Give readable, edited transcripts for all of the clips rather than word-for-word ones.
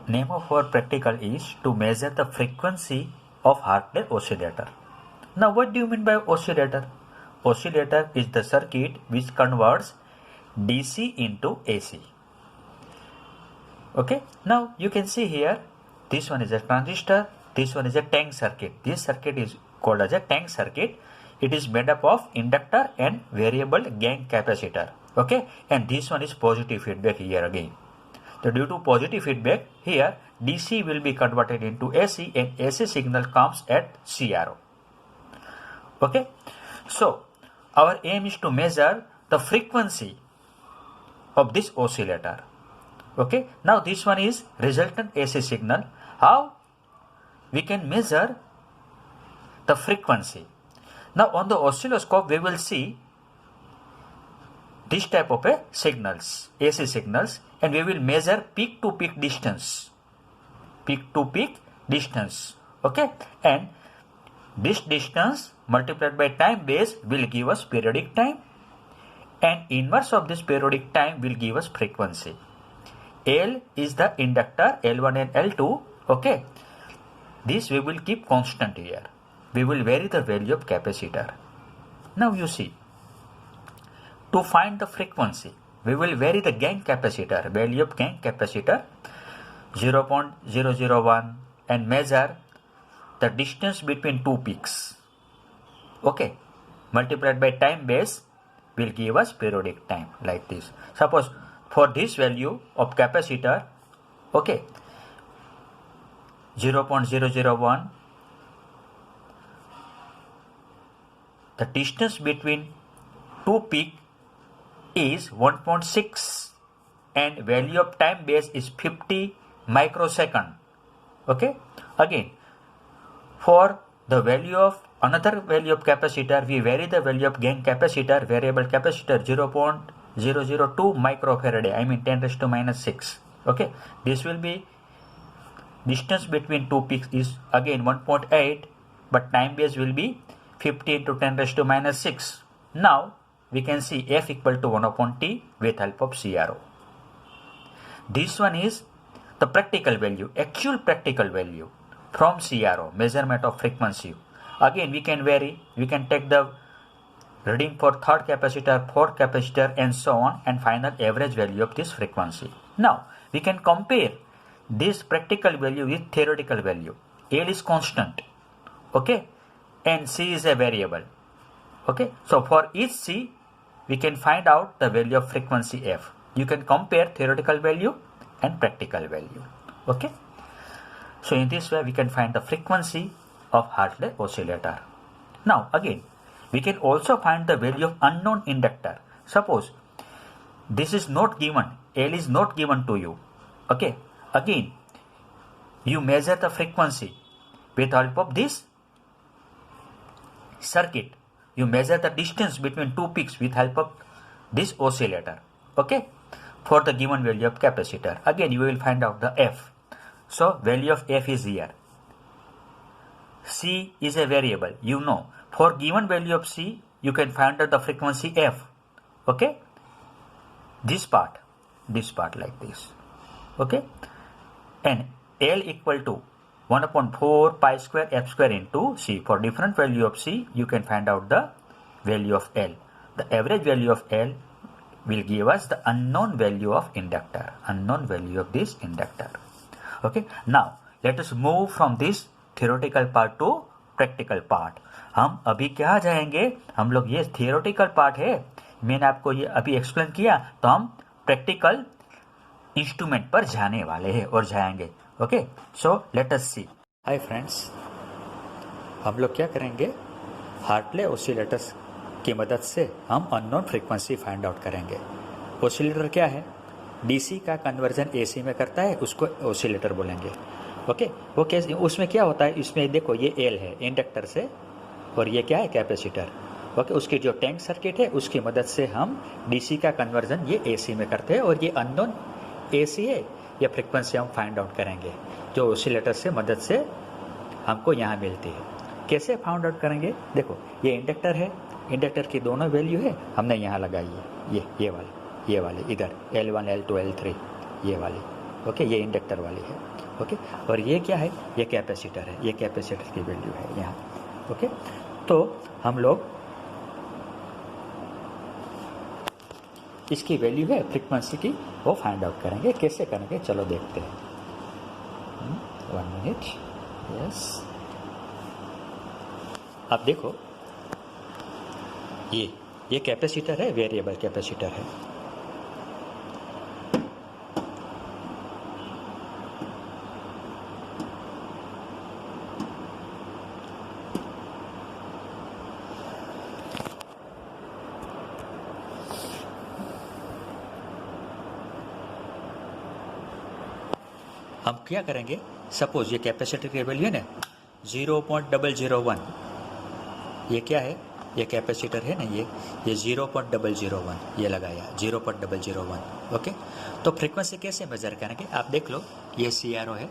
name of our practical is to measure the frequency of Hartley oscillator. Now what do you mean by oscillator? Oscillator is the circuit which converts DC into AC. Okay, now you can see here, this one is a transistor, this one is a tank circuit. This circuit is called as a tank circuit. It is made up of inductor and variable gain capacitor. Okay, and this one is positive feedback here again. So due to positive feedback here, DC will be converted into AC and AC signal comes at CRO. Okay, so our aim is to measure the frequency of this oscillator. Okay, now this one is resultant AC signal. How we can measure the frequency? Now on the oscilloscope we will see this type of a signals, AC signals, and we will measure peak to peak distance. Peak to peak distance. Okay, and this distance multiplied by time base will give us periodic time, and inverse of this periodic time will give us frequency. L is the inductor, L1 and L2. Okay, this we will keep constant here. We will vary the value of capacitor. Now you see, to find the frequency, we will vary the gain capacitor, value of gain capacitor 0.001 and measure the distance between two peaks. Okay, multiplied by time base will give us periodic time like this. Suppose for this value of capacitor, okay, 0.001, the distance between two peak is 1.6 and value of time base is 50 microsecond. Okay, again for the value of another value of capacitor, we vary the value of gain capacitor, variable capacitor 0.002 microfarad, I mean 10 raised to minus 6. Okay, this will be distance between two peaks is again 1.8, but time base will be 50 into 10 raised to minus 6. Now we can see F equal to 1 upon T with help of CRO. This one is the practical value, actual practical value from CRO, measurement of frequency. Again we can vary, we can take the reading for third capacitor, fourth capacitor and so on, and final average value of this frequency. Now we can compare this practical value with theoretical value. L is constant, okay, and C is a variable. Okay, so for each C we can find out the value of frequency F. You can compare theoretical value and practical value. Okay, so in this way we can find the frequency of Hartley oscillator. Now again we can also find the value of unknown inductor. Suppose this is not given, L is not given to you. Okay, again you measure the frequency with help of this circuit. You measure the distance between two peaks with help of this oscillator. Okay, for the given value of capacitor. Again you will find out the F. So value of F is here. C is a variable. You know, for given value of C you can find out the frequency F. Okay, this part like this. Okay, and L equal to 1 upon 4 pi square F square into C. For different value of C you can find out the value of L. The average value of L will give us the unknown value of inductor, unknown value of this inductor. Okay, now let us move from this theoretical part to practical part. हम अभी क्या जाएंगे, हम लोग ये theoretical part है, मैंने आपको ये अभी explain किया, तो हम practical instrument पर जाने वाले हैं और जाएंगे. ओके, सो लेट अस सी. हाय फ्रेंड्स, हम लोग क्या करेंगे, हार्टले ऑसिलेटर्स की मदद से हम अननोन फ्रीक्वेंसी फाइंड आउट करेंगे. ऑसिलेटर क्या है, डीसी का कन्वर्जन एसी में करता है, उसको ऑसिलेटर बोलेंगे. ओके, वो कैसे, उसमें क्या होता है, इसमें देखो ये एल है इंडक्टर से और ये क्या है कैपेसिटर. ओके, उसकी जो टैंक सर्किट है उसकी मदद से हम डीसी का कन्वर्जन ये एसी में करते हैं और ये अननोन एसी है, ये फ्रीक्वेंसी हम फाइंड आउट करेंगे जो ऑसिलेटर से मदद से हमको यहाँ मिलती है. कैसे फाइंड आउट करेंगे, देखो ये इंडक्टर है, इंडक्टर की दोनों वैल्यू है हमने यहाँ लगाई है, ये वाली इधर L1 L2 L3 ये वाली. ओके, ये इंडक्टर वाली है। ओके, और ये क्या है, ये कैपेसिटर है, ये कैपेसिटर की वैल्यू है यहाँ। ओके, तो हम लोग इसकी वैल्यू है फ्रीक्वेंसी की, वो फाइंड आउट करेंगे। कैसे करेंगे चलो देखते हैं। 1 मिनट। यस, अब देखो ये कैपेसिटर है, वेरिएबल कैपेसिटर है। हम क्या करेंगे, सपोज ये कैपेसिटर की वैल्यू है ना 0.001, ये क्या है, ये कैपेसिटर है ना, ये 0.001 ये लगाया 0.001। ओके, तो फ्रीक्वेंसी कैसे मेजर करेंगे, आप देख लो, ये CRO है,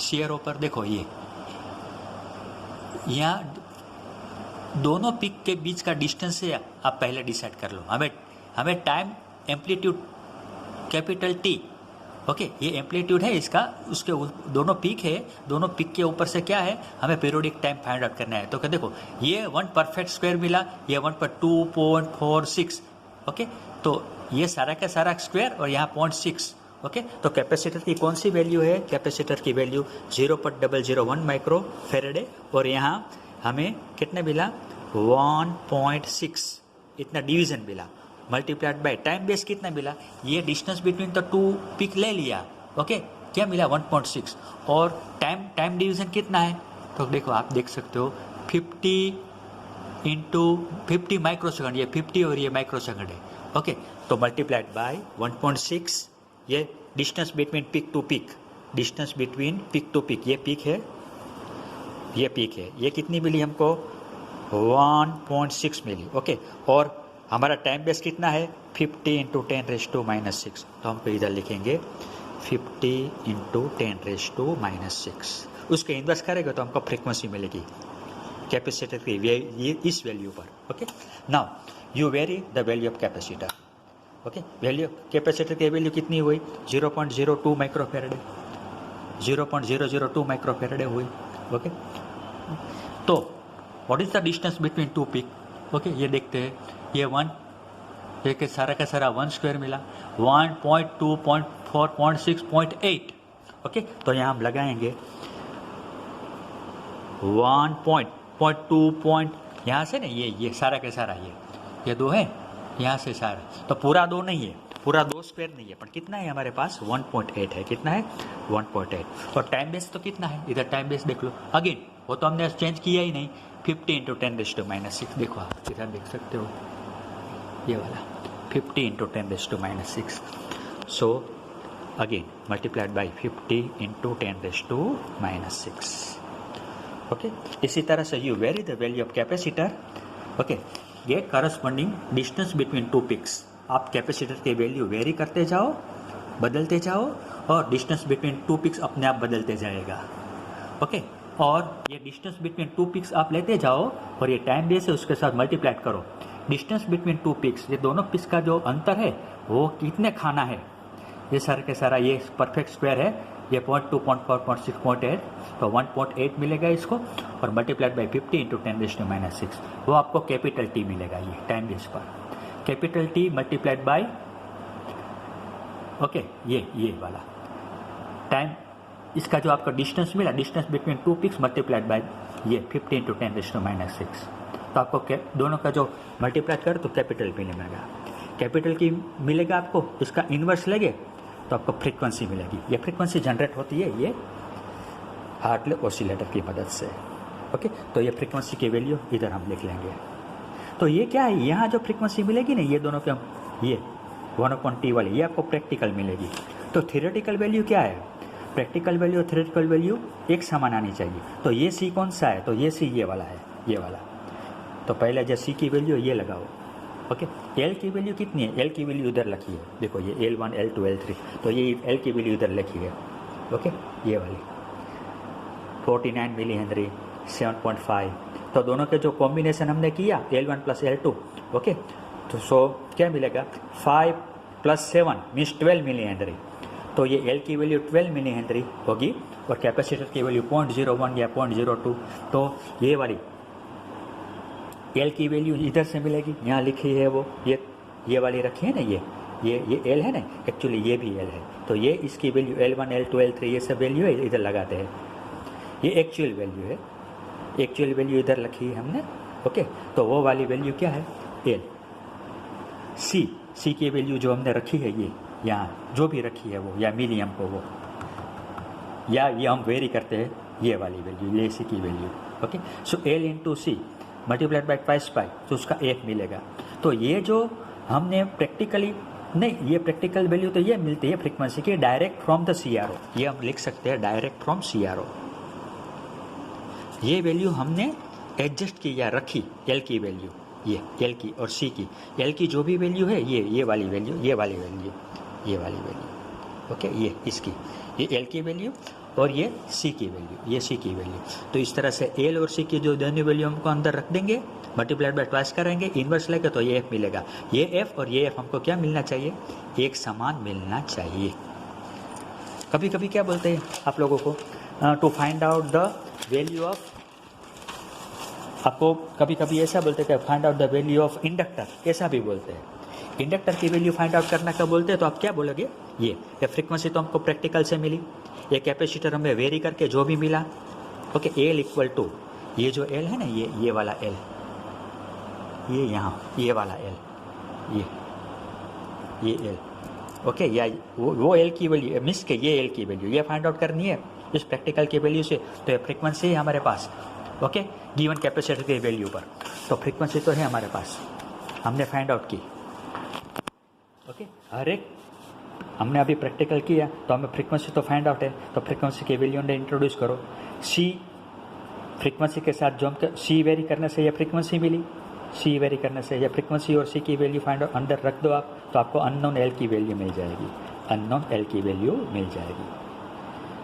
CRO पर देखो ये यहाँ दोनों पिक के बीच का डिस्टेंस है, आप पहले डिसाइड कर लो। हमें time amplitude capital T, okay, ये एम्पलीट्यूड है इसका, उसके दोनों पीक है, दोनों पीक के ऊपर से क्या है, हमें पीरियोडिक टाइम फाइंड आउट करना है। तो क्या देखो, ये 1 परफेक्ट स्क्वायर मिला, ये 1 पर 2.46। ओके, तो ये सारा का सारा स्क्वायर और यहाँ 0.6। ओके, तो कैपेसिटर की कौन सी वैल्यू है, कैपेसिटर की वैल्यू 0.001 माइक्रो फेरेडे, और यहाँ हमें कितने मिला 1.6, इतना डिवीजन मिला, मल्टीप्लाइड बाय टाइम बेस कितना मिला, ये distance between the two peak ले लिया। ओके, क्या मिला 1.6, और टाइम डिवीजन कितना है, तो देखो आप देख सकते हो 50 इंटू 50 माइक्रोसेकंड, ये 50 और ये माइक्रोसेकंड है। ओके, तो मल्टीप्लाइड बाय 1.6, ये distance between peak to peak, distance between peak to peak, ये पिक है, ये पिक है, ये कितनी मिली हमको 1.6 मिली। ओके, और हमारा टाइम बेस कितना है 50 इंटू 10⁻⁻⁶, तो हमको इधर लिखेंगे 50 इंटू 10⁻⁻⁶। उसके इन्वर्स करेंगे तो हमको फ्रीक्वेंसी मिलेगी कैपेसिटर की इस वैल्यू पर। Okay, now you vary the value of capacitor. Okay, value capacitor की वैल्यू कितनी हुई 0.02 माइक्रोफेरेडे, 0.002 माइक्रोफेरेडे हुई। ओके, तो what is the distance between two peak, okay, ये देखते हैं, ये 1, एक सारा का सारा 1 स्क्वायर मिला, 1.2, 0.4, 0.6, 0.8। ओके, तो यहाँ हम लगाएंगे 1.2 यहाँ से ना, ये सारा का सारा ये 2 है, यहाँ से सारा, तो पूरा 2 नहीं है, पूरा 2 स्क्वायर नहीं है, पर कितना है हमारे पास 1.8 है, कितना है 1.8। और टाइम बेस तो कितना है, इधर टाइम बेस देख लो, अगेन वो तो हमने चेंज किया ही नहीं, 50 इंटू 10⁻⁻⁶, देखो आप इधर देख सकते हो, ये वाला 50 into 10⁻⁻⁶, so again multiplied by 50 into 10⁻⁻⁶। Okay, इसी तरह से you vary the value of capacitor. Okay, get corresponding distance between two peaks, आप कैपेसिटर की वैल्यू वेरी करते जाओ, बदलते जाओ, और डिस्टेंस बिटवीन टू पिक्स अपने आप बदलते जाएगा। ओके, और ये डिस्टेंस बिटवीन टू पिक्स आप लेते जाओ, और ये टाइम बेस है उसके साथ मल्टीप्लाइड करो। डिस्टेंस बिटवीन टू पिक्स, ये दोनों पिक्स का जो अंतर है वो कितने खाना है, ये सारा के सारा ये परफेक्ट स्क्वायर है, ये 0.2, 0.4, 0.6, 0.8, तो 1.8 मिलेगा इसको, और मल्टीप्लाइड बाई 50 इंटू 10⁻⁻⁶, वो आपको कैपिटल T मिलेगा, ये टाइम बेस पर capital T multiplied by, okay, ये वाला टाइम, इसका जो आपका डिस्टेंस मिला, distance between two peaks multiplied by ये 50 इंटू 10⁻⁶, तो आपको दोनों का जो मल्टीप्लाई कर तो कैपिटल P मिलेगा, कैपिटल की मिलेगा आपको, इसका इन्वर्स लेंगे तो आपको फ्रीक्वेंसी मिलेगी। ये फ्रीक्वेंसी जनरेट होती है ये हार्टले ऑसिलेटर की मदद से। ओके, तो ये फ्रीक्वेंसी की वैल्यू इधर हम लिख लेंगे। तो ये क्या है, यहाँ जो फ्रीक्वेंसी मिलेगी ना, ये दोनों के ये 1/T वाली, ये आपको प्रैक्टिकल मिलेगी। तो थियोरेटिकल वैल्यू क्या है, प्रैक्टिकल वैल्यू और थियोरेटिकल वैल्यू एक समान आनी चाहिए। तो ये C कौन सा है, तो ये C ये वाला है, ये वाला। तो पहले जो C की वैल्यू ये लगाओ। ओके, L की वैल्यू कितनी है, L की वैल्यू इधर लिखी है, देखो ये L1, L2, L3, तो ये L की वैल्यू इधर लिखी है। ओके, ये वाली 49 मिली हेनरी, 7.5, तो दोनों के जो कॉम्बिनेशन हमने किया L1 प्लस L2, ओके, तो क्या मिलेगा 5 + 7 मीन्स 12 मिली हेनरी। तो ये एल की वैल्यू 12 मिली हेनरी होगी और कैपेसिटर की वैल्यू 0.01 या 0.02, तो ये वाली एल की वैल्यू इधर से मिलेगी, यहाँ लिखी है वो ये वाली रखी है ना, ये एल है ना, एक्चुअली ये भी एल है, तो ये इसकी वैल्यू L1 L2 L3 ये सब वैल्यू है, इधर लगाते हैं। ये एक्चुअल वैल्यू है, एक्चुअल वैल्यू इधर रखी है हमने, ओके। तो वो वाली वैल्यू क्या है, एल। सी की वैल्यू जो हमने रखी है ये यहाँ जो भी रखी है वो, या मिलियम को वो, या ये हम वेरी करते हैं ये वाली वैल्यू, ये सी की value, okay. So L into C multiplied by twice pi, तो उसका 1 मिलेगा। तो ये जो हमने प्रैक्टिकली नहीं, ये प्रैक्टिकल वैल्यू तो ये मिलती है फ्रीक्वेंसी की डायरेक्ट फ्रॉम द CRO, ये हम लिख सकते हैं डायरेक्ट फ्रॉम CRO। ये वैल्यू हमने एडजस्ट की या रखी, एल की वैल्यू, ये एल की और सी की, एल की जो भी वैल्यू है ये वाली वैल्यू, ये वाली वैल्यू, ये वाली वैल्यू, ओके। ये इसकी, ये एल की वैल्यू और ये सी की वैल्यू, ये सी की वैल्यू। तो इस तरह से एल और सी की जो दोनों वैल्यू हमको अंदर रख देंगे, मल्टीप्लाइड बाय ट्वाइस करेंगे, इन्वर्स लेके तो ये एफ मिलेगा। ये एफ और ये एफ हमको क्या मिलना चाहिए, एक समान मिलना चाहिए। कभी कभी क्या बोलते हैं आप लोगों को, to find out the value of, आपको कभी कभी ऐसा बोलते हैं find out the value of inductor, ऐसा भी बोलते हैं। इंडक्टर की वैल्यू फाइंड आउट करना कब बोलते हैं, तो आप क्या बोलोगे, ये फ्रीक्वेंसी तो हमको प्रैक्टिकल से मिली, ये कैपेसिटर हमें वेरी करके जो भी मिला, ओके। एल इक्वल टू ये जो एल है ना, ये वाला एल, ये यहाँ ये वाला एल, ये एल, ओके। या वो एल की वैल्यू मिस के ये एल की वैल्यू ये फाइंड आउट करनी है इस प्रैक्टिकल की वैल्यू से। तो ये फ्रीक्वेंसी है हमारे पास, ओके, गिवन कैपेसिटर की वैल्यू पर, तो फ्रीक्वेंसी तो है हमारे पास, हमने फाइंड आउट की, ओके। हर एक हमने अभी प्रैक्टिकल किया तो हमें फ्रीक्वेंसी तो फाइंड आउट है, तो फ्रीक्वेंसी की वैल्यू ने इंट्रोड्यूस करो। सी फ्रीक्वेंसी के साथ जो हम सी वेरी करने से ये फ्रीक्वेंसी मिली, सी वेरी करने से ये फ्रीक्वेंसी और सी की वैल्यू फाइंड आउट अंदर रख दो आप, तो आपको अननोन एल की वैल्यू मिल जाएगी, अननोन एल की वैल्यू मिल जाएगी,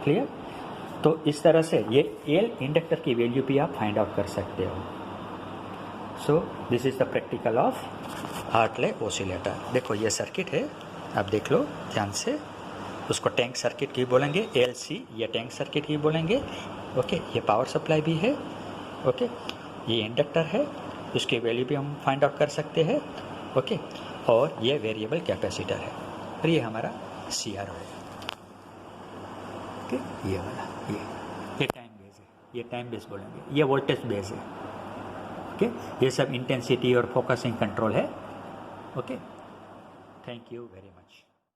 क्लियर। तो इस तरह से ये एल इंडक्टर की वैल्यू भी आप फाइंड आउट कर सकते हो। So this is the practical of Hartley oscillator. देखो ये सर्किट है, आप देख लो ध्यान से, उसको टैंक सर्किट ही बोलेंगे, LC ये टैंक सर्किट ही बोलेंगे, ओके। ये पावर सप्लाई भी है, ओके। ये इंडक्टर है, उसकी वैल्यू भी हम फाइंड आउट कर सकते हैं, ओके। और ये वेरिएबल कैपेसिटर है, और ये हमारा CRO है, ओके। ये वाला ये टाइम बेस है, ये टाइम बेस बोलेंगे, ये वोल्टेज बेस है, ओके। ये सब इंटेंसिटी और फोकसिंग कंट्रोल है, okay. Thank you very much.